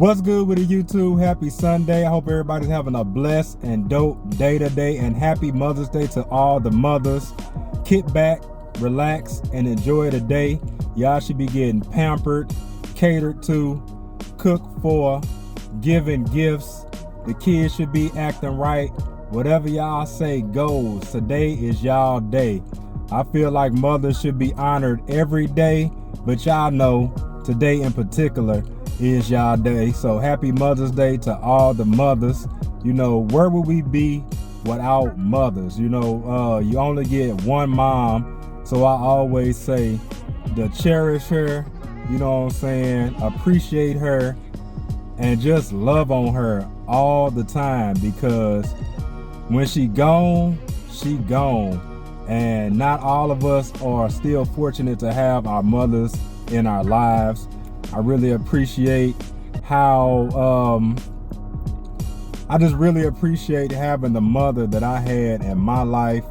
What's good with the YouTube? Happy Sunday. I hope everybody's having a blessed and dope day today, and happy Mother's Day to all the mothers. Kick back, relax, and enjoy the day. Y'all should be getting pampered, catered to, cooked for, giving gifts. The kids should be acting right. Whatever y'all say goes. Today is y'all day. I feel like mothers should be honored every day, but y'all know today in particular is y'all day. So happy Mother's Day to all the mothers. You know, where would we be without mothers? You know, you only get one mom, so I always say to cherish her, you know what I'm saying, appreciate her, and just love on her all the time, because when she gone, she gone. And not all of us are still fortunate to have our mothers in our lives. I really appreciate how, I just really appreciate having the mother that I had in my life,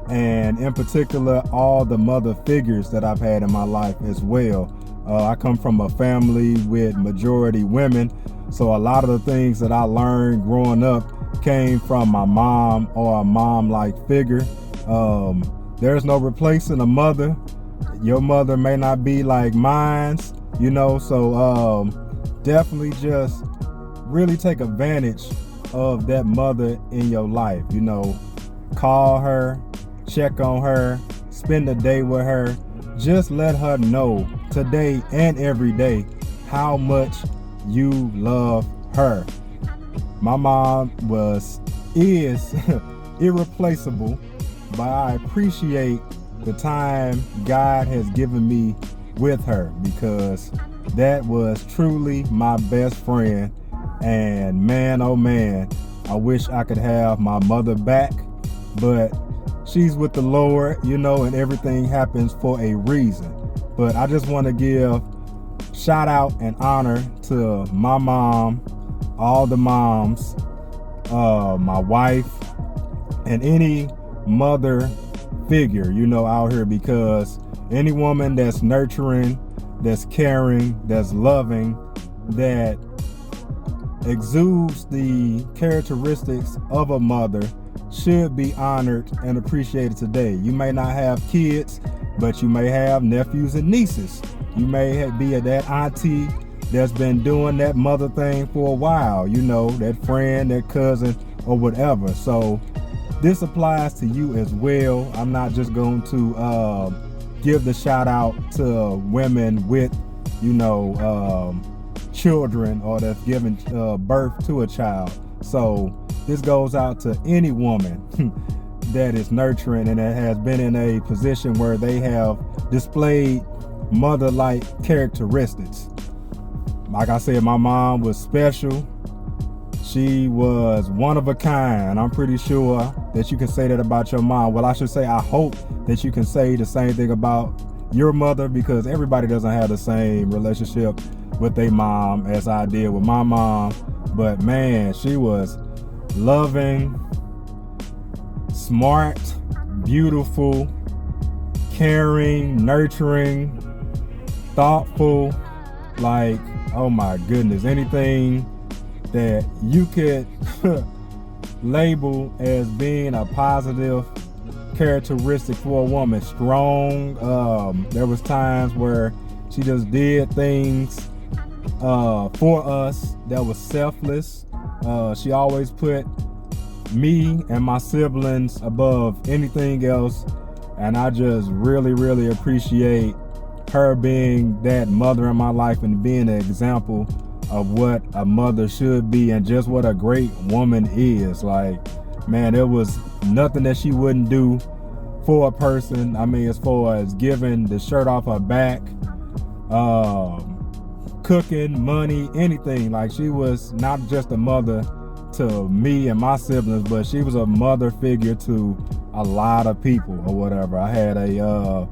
and in particular, all the mother figures that I've had in my life as well. I come from a family with majority women, so a lot of the things that I learned growing up came from my mom or a mom-like figure. There's no replacing a mother. Your mother may not be like mine's, you know, so definitely just really take advantage of that mother in your life. You know, call her, check on her, spend the day with her. Just let her know today and every day how much you love her. My mom is irreplaceable, but I appreciate the time God has given me with her, because that was truly my best friend. And man, oh man, I wish I could have my mother back, but she's with the Lord, you know, and everything happens for a reason. But I just want to give shout out and honor to my mom, all the moms, my wife, and any mother figure, you know, out here, because any woman that's nurturing, that's caring, that's loving, that exudes the characteristics of a mother should be honored and appreciated today. You may not have kids, but you may have nephews and nieces. You may be that auntie that's been doing that mother thing for a while, you know, that friend, that cousin, or whatever. So this applies to you as well. I'm not just going to give the shout out to women with, you know, children, or that's giving birth to a child. So this goes out to any woman that is nurturing and that has been in a position where they have displayed mother-like characteristics. Like I said, my mom was special. She was one of a kind. I'm pretty sure that you can say that about your mom. Well, I should say, I hope that you can say the same thing about your mother, because everybody doesn't have the same relationship with their mom as I did with my mom. But man, she was loving, smart, beautiful, caring, nurturing, thoughtful. Like, oh my goodness, anything that you could label as being a positive characteristic for a woman. Strong. There was times where she just did things for us that was selfless. She always put me and my siblings above anything else, and I just really appreciate her being that mother in my life and being an example of what a mother should be, and just what a great woman is. Like, man, there was nothing that she wouldn't do for a person. I mean, as far as giving the shirt off her back, cooking, money, anything. Like, she was not just a mother to me and my siblings, but she was a mother figure to a lot of people or whatever. I had a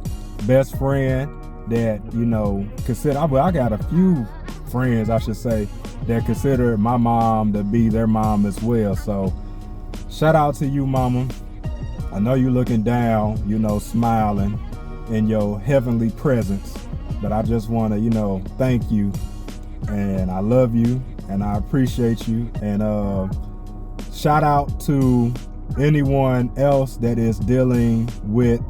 best friend that, you know, I got a few friends, I should say, that consider my mom to be their mom as well. So shout out to you, mama. I know you're looking down, you know, smiling in your heavenly presence, but I just want to, you know, thank you, and I love you, and I appreciate you. And shout out to anyone else that is dealing with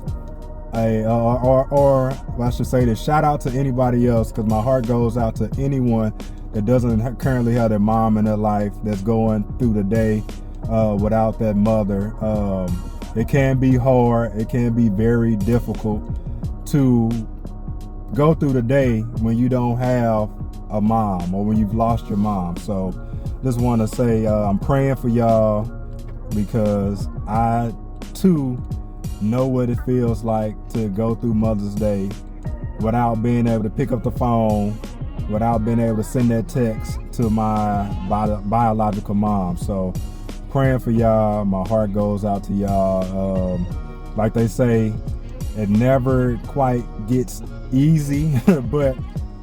or I should say this, shout out to anybody else, because my heart goes out to anyone that doesn't currently have their mom in their life, that's going through the day without that mother. It can be hard. It can be very difficult to go through the day when you don't have a mom or when you've lost your mom. So just want to say I'm praying for y'all, because I too know what it feels like to go through Mother's Day without being able to pick up the phone, without being able to send that text to my biological mom. So praying for y'all. My heart goes out to y'all. Like they say, it never quite gets easy, but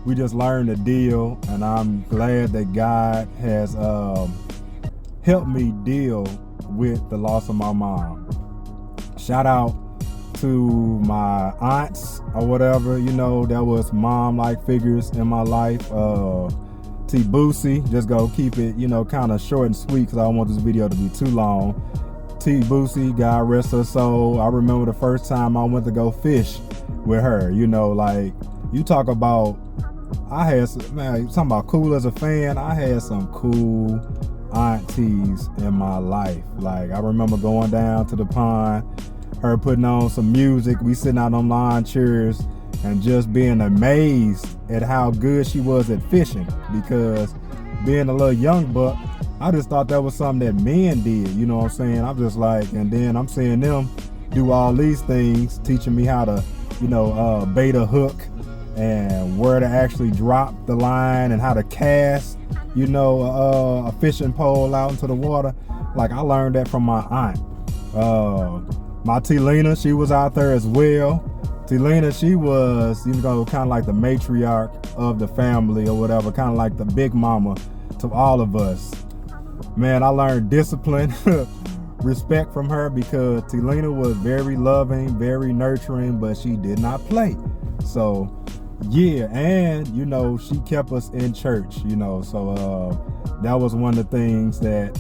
we just learn to deal, and I'm glad that God has helped me deal with the loss of my mom. Shout out to my aunts or whatever, that was mom-like figures in my life. T Boosie, just go keep it, kind of short and sweet, because I don't want this video to be too long. T Boosie, God rest her soul. I remember the first time I went to go fish with her. Like, you talk about, talking about cool as a fan. I had some cool aunties in my life. Like, I remember going down to the pond, her putting on some music, we sitting out on lawn chairs, and just being amazed at how good she was at fishing. Because being a little young buck, I just thought that was something that men did, you know what I'm saying? I'm just like, and then I'm seeing them do all these things, teaching me how to, bait a hook and where to actually drop the line and how to cast, a fishing pole out into the water. Like, I learned that from my aunt. My T-Lena, she was out there as well. T-Lena, she was, kind of like the matriarch of the family or whatever, kind of like the big mama to all of us. Man, I learned discipline, respect from her, because T-Lena was very loving, very nurturing, but she did not play. So, yeah, and, she kept us in church, so that was one of the things that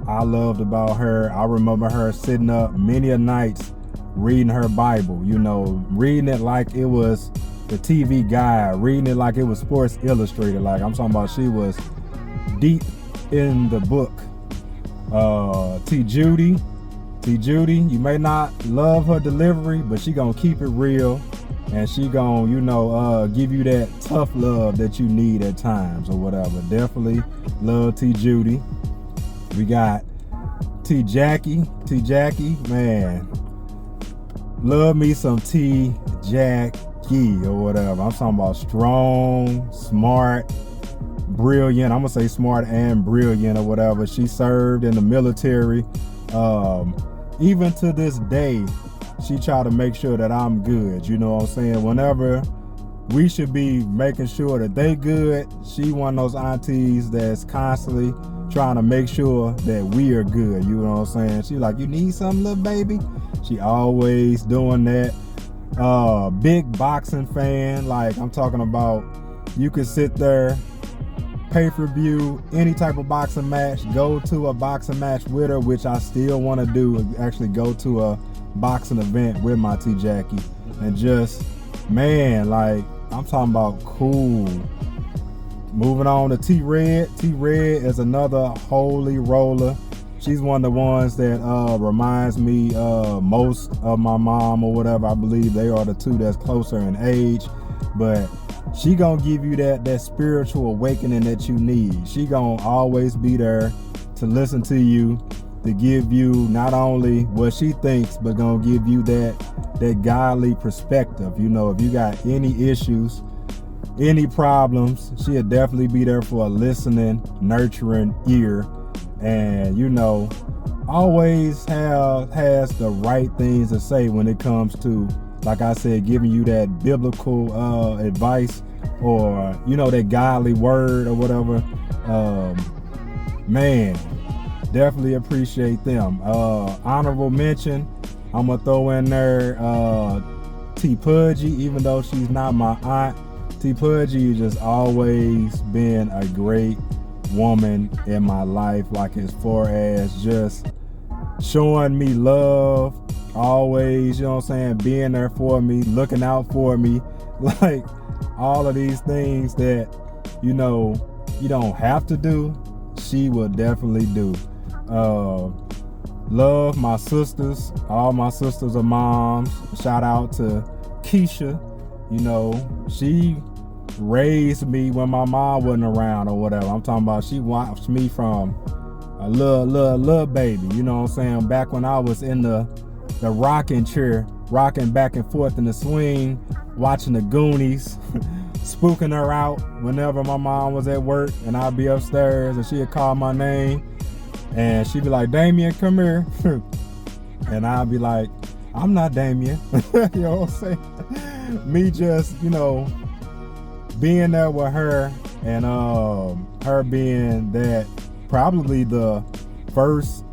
I loved about her. I remember her sitting up many a nights reading her Bible, reading it like it was the TV guide, reading it like it was Sports Illustrated. Like, I'm talking about, she was deep in the book. T Judy, you may not love her delivery, but she gonna keep it real, and she gonna, give you that tough love that you need at times or whatever. Definitely love T Judy. We got T Jackie, man, love me some T Jackie or whatever. I'm talking about strong, smart, brilliant. I'm gonna say smart and brilliant or whatever. She served in the military. Even to this day, she try to make sure that I'm good. You know what I'm saying? Whenever we should be making sure that they good, she one of those aunties that's constantly trying to make sure that we are good. You know what I'm saying? She like, you need something, little baby? She always doing that. Big boxing fan. Like, I'm talking about, you could sit there, pay-per-view, any type of boxing match, go to a boxing match with her, which I still want to do, actually go to a boxing event with my T Jackie, and just, man, like, I'm talking about cool. Moving on to T Red. T Red is another holy roller. She's one of the ones that reminds me most of my mom or whatever. I believe they are the two that's closer in age, but she gonna give you that spiritual awakening that you need. She gonna always be there to listen to you, to give you not only what she thinks, but gonna give you that godly perspective. If you got any issues, any problems, she'll definitely be there for a listening, nurturing ear, and always has the right things to say when it comes to, like I said, giving you that biblical advice, or that godly word or whatever. Man, definitely appreciate them. Honorable mention, I'm gonna throw in there T Pudgy, even though she's not my aunt. T Pudgy has just always been a great woman in my life, like as far as just showing me love, always, you know what I'm saying, being there for me, looking out for me, like all of these things that, you know, you don't have to do, she will definitely do. Love my sisters. All my sisters are moms. Shout out to Keisha. You know, she raised me when my mom wasn't around or whatever. I'm talking about she watched me from a little baby. You know what I'm saying? Back when I was in the rocking chair, rocking back and forth in the swing, watching the Goonies, spooking her out whenever my mom was at work, and I'd be upstairs and she'd call my name and she'd be like, Damien, come here. And I'd be like, I'm not Damien. You know what I'm saying? Me just, you know, being there with her, and her being that probably the first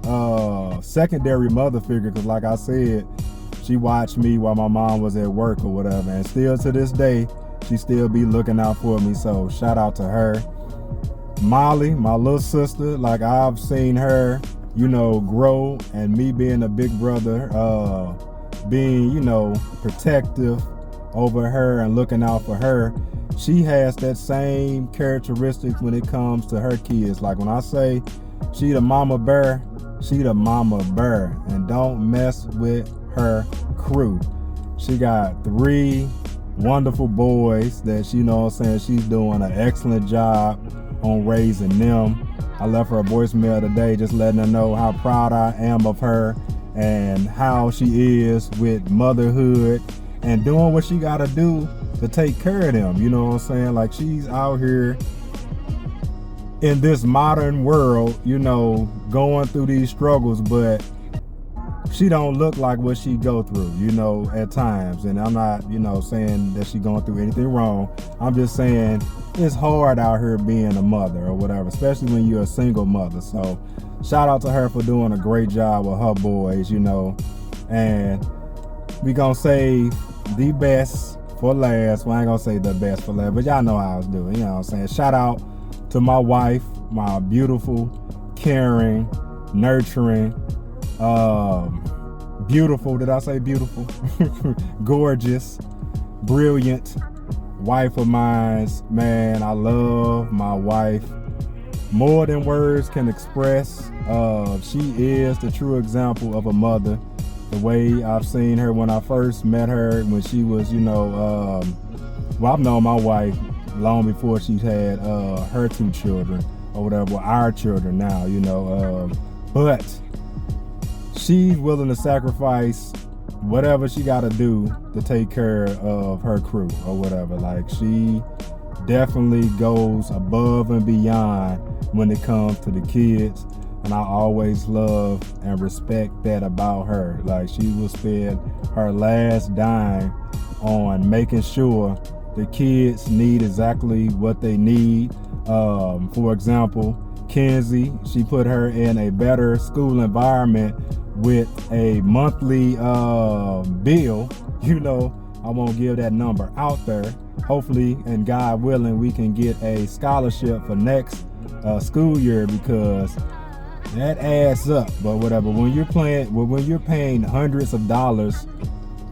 secondary mother figure, because like I said, she watched me while my mom was at work or whatever, and still to this day she still be looking out for me. So shout out to her. Molly, my little sister, like I've seen her, you know, grow, and me being a big brother, being, you know, protective over her and looking out for her. She has that same characteristics when it comes to her kids. Like when I say she the mama bear, she the mama bear, and don't mess with her crew. She got 3 wonderful boys that she, you know what I'm saying, she's doing an excellent job on raising them. I left her a voicemail today just letting her know how proud I am of her and how she is with motherhood and doing what she gotta do to take care of them. You know what I'm saying? Like she's out here in this modern world, you know, going through these struggles, but she don't look like what she go through, you know, at times. And I'm not, you know, saying that she going through anything wrong. I'm just saying it's hard out here being a mother or whatever, especially when you're a single mother. So shout out to her for doing a great job with her boys, you know. And we gonna save the best for last. Well, I ain't gonna say the best for last, but y'all know how I was doing, you know what I'm saying. Shout out to my wife, my beautiful, caring, nurturing, beautiful, did I say beautiful? Gorgeous, brilliant wife of mine. Man, I love my wife more than words can express. She is the true example of a mother. The way I've seen her when I first met her, when she was, you know, well, I've known my wife long before she had her 2 children or whatever, well, our children now, you know, but she's willing to sacrifice whatever she got to do to take care of her crew or whatever. Like she definitely goes above and beyond when it comes to the kids, and I always love and respect that about her. Like she will spend her last dime on making sure the kids need exactly what they need. For example, Kenzie, she put her in a better school environment with a monthly bill. You know, I won't give that number out there. Hopefully, and God willing, we can get a scholarship for next school year, because that adds up. But whatever, when you're paying hundreds of dollars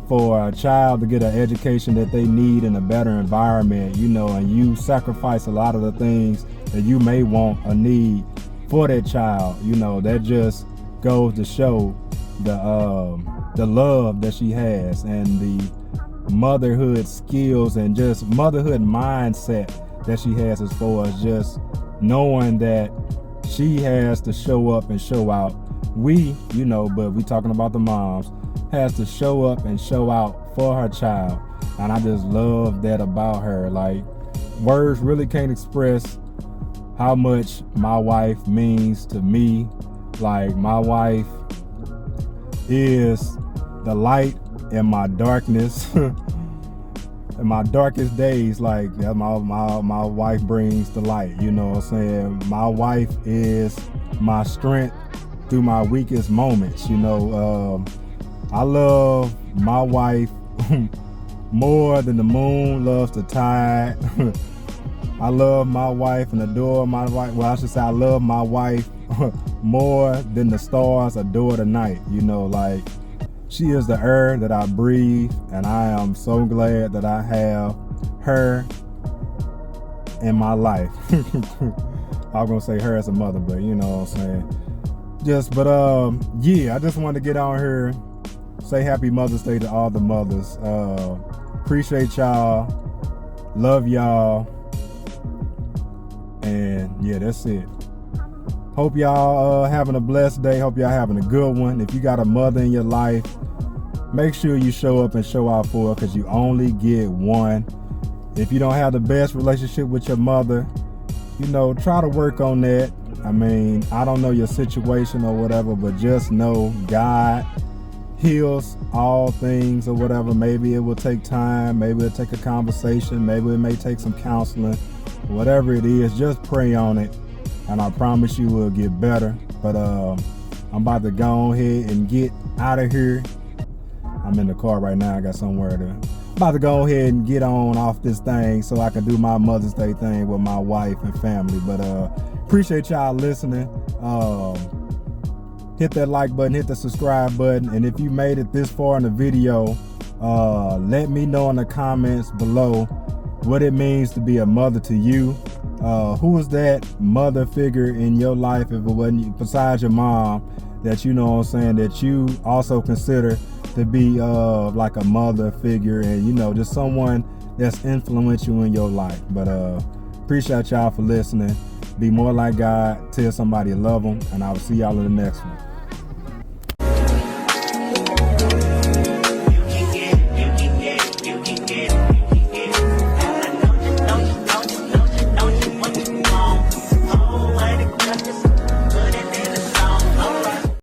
for a child to get an education that they need in a better environment, you know, and you sacrifice a lot of the things that you may want or need for that child, you know, that just goes to show the love that she has and the motherhood skills and just motherhood mindset that she has, as far as just knowing that she has to show up and show out. We, you know, but we talking about the moms, has to show up and show out for her child. And I just love that about her. Like words really can't express how much my wife means to me. Like my wife is the light in my darkness. In my darkest days, like my wife brings the light, you know what I'm saying? My wife is my strength through my weakest moments, you know. I love my wife more than the moon loves the tide. I love my wife and adore my wife. Well, I should say I love my wife more than the stars adore the night. You know, like, she is the air that I breathe, and I am so glad that I have her in my life. I'm gonna say her as a mother, but you know what I'm saying. Yeah, I just wanted to get on here, say happy Mother's Day to all the mothers. Appreciate y'all, love y'all, and yeah, that's it. Hope y'all having a blessed day. Hope y'all having a good one. If you got a mother in your life, make sure you show up and show out for her, because you only get one. If you don't have the best relationship with your mother, you know, try to work on that. I mean, I don't know your situation or whatever, but just know God heals all things or whatever. Maybe it will take time. Maybe it'll take a conversation. Maybe it may take some counseling. Whatever it is, just pray on it, and I promise you will get better. But I'm about to go ahead and get out of here. I'm in the car right now. I got somewhere to. About to go ahead and get on off this thing so I can do my Mother's Day thing with my wife and family. But appreciate y'all listening. Hit that like button, hit the subscribe button, and if you made it this far in the video, let me know in the comments below what it means to be a mother to you. Who is that mother figure in your life, if it wasn't besides your mom, that you know what I'm saying, that you also consider to be like a mother figure, and you know, just someone that's influential in your life. But appreciate y'all for listening. Be more like God, tell somebody you love them, and I will see y'all in the next one. Just